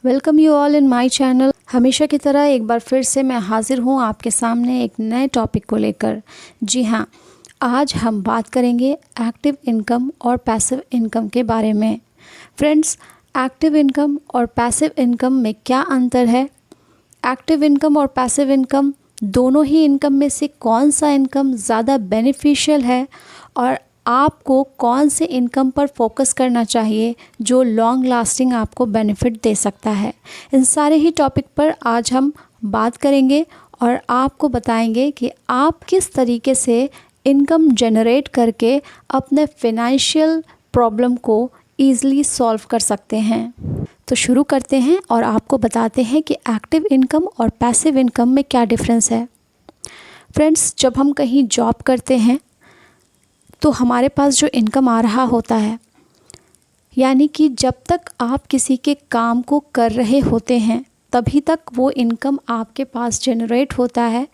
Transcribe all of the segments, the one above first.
Welcome you all in my channel. हमेशा की तरह एक बार फिर से मैं हाजिर हूँ आपके सामने एक नए टॉपिक को लेकर। जी हाँ, आज हम बात करेंगे एक्टिव इनकम और पैसिव इनकम के बारे में। फ्रेंड्स, एक्टिव इनकम और पैसिव इनकम में क्या अंतर है? एक्टिव इनकम और पैसिव इनकम दोनों ही इनकम में से कौन सा इनकम ज़्यादा बेनिफिशियल है और आपको कौन से इनकम पर फोकस करना चाहिए जो लॉन्ग लास्टिंग आपको बेनिफिट दे सकता है। इन सारे ही टॉपिक पर आज हम बात करेंगे और आपको बताएंगे कि आप किस तरीके से इनकम जनरेट करके अपने फाइनेंशियल प्रॉब्लम को ईज़िली सॉल्व कर सकते हैं। तो शुरू करते हैं और आपको बताते हैं कि एक्टिव इनकम और पैसिव इनकम में क्या डिफरेंस है। फ्रेंड्स, जब हम कहीं जॉब करते हैं तो हमारे पास जो इनकम आ रहा होता है, यानी कि जब तक आप किसी के काम को कर रहे होते हैं तभी तक वो इनकम आपके पास जनरेट होता है,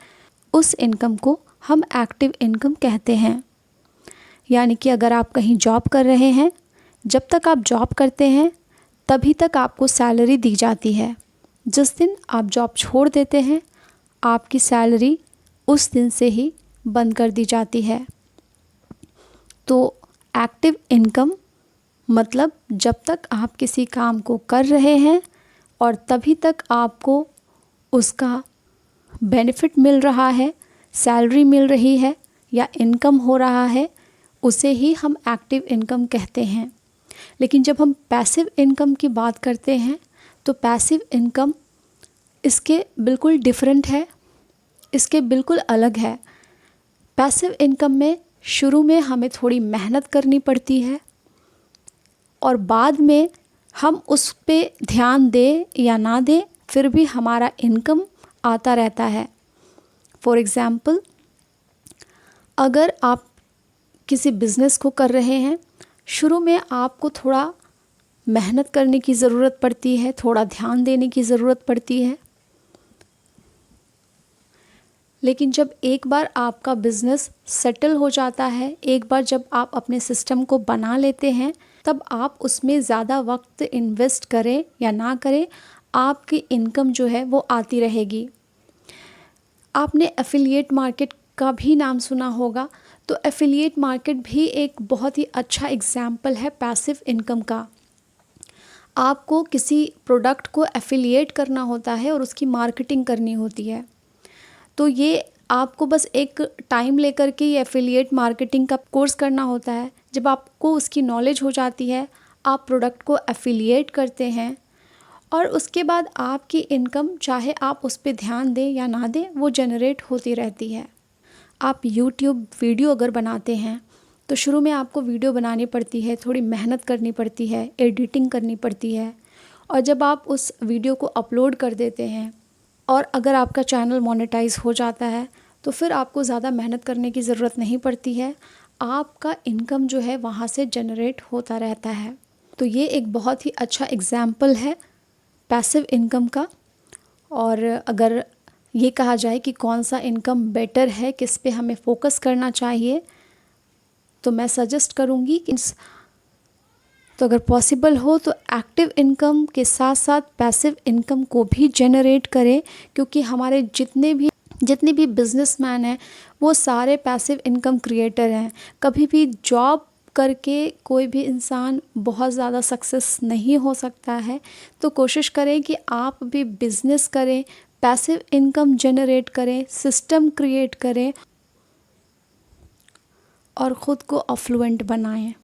उस इनकम को हम एक्टिव इनकम कहते हैं। यानी कि अगर आप कहीं जॉब कर रहे हैं, जब तक आप जॉब करते हैं तभी तक आपको सैलरी दी जाती है। जिस दिन आप जॉब छोड़ देते हैं आपकी सैलरी उस दिन से ही बंद कर दी जाती है। तो एक्टिव इनकम मतलब जब तक आप किसी काम को कर रहे हैं और तभी तक आपको उसका बेनिफिट मिल रहा है, सैलरी मिल रही है या इनकम हो रहा है, उसे ही हम एक्टिव इनकम कहते हैं। लेकिन जब हम पैसिव इनकम की बात करते हैं तो पैसिव इनकम इसके बिल्कुल डिफरेंट है, इसके बिल्कुल अलग है। पैसिव इनकम में शुरू में हमें थोड़ी मेहनत करनी पड़ती है और बाद में हम उस पे ध्यान दें या ना दें फिर भी हमारा इनकम आता रहता है। फॉर एग्ज़ाम्पल, अगर आप किसी बिज़नेस को कर रहे हैं, शुरू में आपको थोड़ा मेहनत करने की ज़रूरत पड़ती है, थोड़ा ध्यान देने की ज़रूरत पड़ती है। लेकिन जब एक बार आपका बिज़नेस सेटल हो जाता है, एक बार जब आप अपने सिस्टम को बना लेते हैं, तब आप उसमें ज़्यादा वक्त इन्वेस्ट करें या ना करें, आपकी इनकम जो है वो आती रहेगी। आपने एफिलिएट मार्केट का भी नाम सुना होगा, तो एफिलिएट मार्केट भी एक बहुत ही अच्छा एग्जाम्पल है पैसिव इनकम का। आपको किसी प्रोडक्ट को एफिलिएट करना होता है और उसकी मार्केटिंग करनी होती है। तो ये आपको बस एक टाइम लेकर के ये एफिलिएट मार्केटिंग का कोर्स करना होता है। जब आपको उसकी नॉलेज हो जाती है, आप प्रोडक्ट को एफिलिएट करते हैं और उसके बाद आपकी इनकम, चाहे आप उस पर ध्यान दें या ना दें, वो जनरेट होती रहती है। आप यूट्यूब वीडियो अगर बनाते हैं तो शुरू में आपको वीडियो बनानी पड़ती है, थोड़ी मेहनत करनी पड़ती है, एडिटिंग करनी पड़ती है, और जब आप उस वीडियो को अपलोड कर देते हैं और अगर आपका चैनल मोनेटाइज हो जाता है तो फिर आपको ज़्यादा मेहनत करने की ज़रूरत नहीं पड़ती है, आपका इनकम जो है वहाँ से जनरेट होता रहता है। तो ये एक बहुत ही अच्छा एग्जाम्पल है पैसिव इनकम का। और अगर ये कहा जाए कि कौन सा इनकम बेटर है, किस पे हमें फोकस करना चाहिए, तो मैं सजेस्ट करूँगी कि तो अगर पॉसिबल हो तो एक्टिव इनकम के साथ साथ पैसिव इनकम को भी जनरेट करें, क्योंकि हमारे जितने भी बिजनेसमैन हैं वो सारे पैसिव इनकम क्रिएटर हैं। कभी भी जॉब करके कोई भी इंसान बहुत ज़्यादा सक्सेस नहीं हो सकता है। तो कोशिश करें कि आप भी बिज़नेस करें, पैसिव इनकम जनरेट करें, सिस्टम क्रिएट करें और ख़ुद को अफ्लुएंट बनाएं।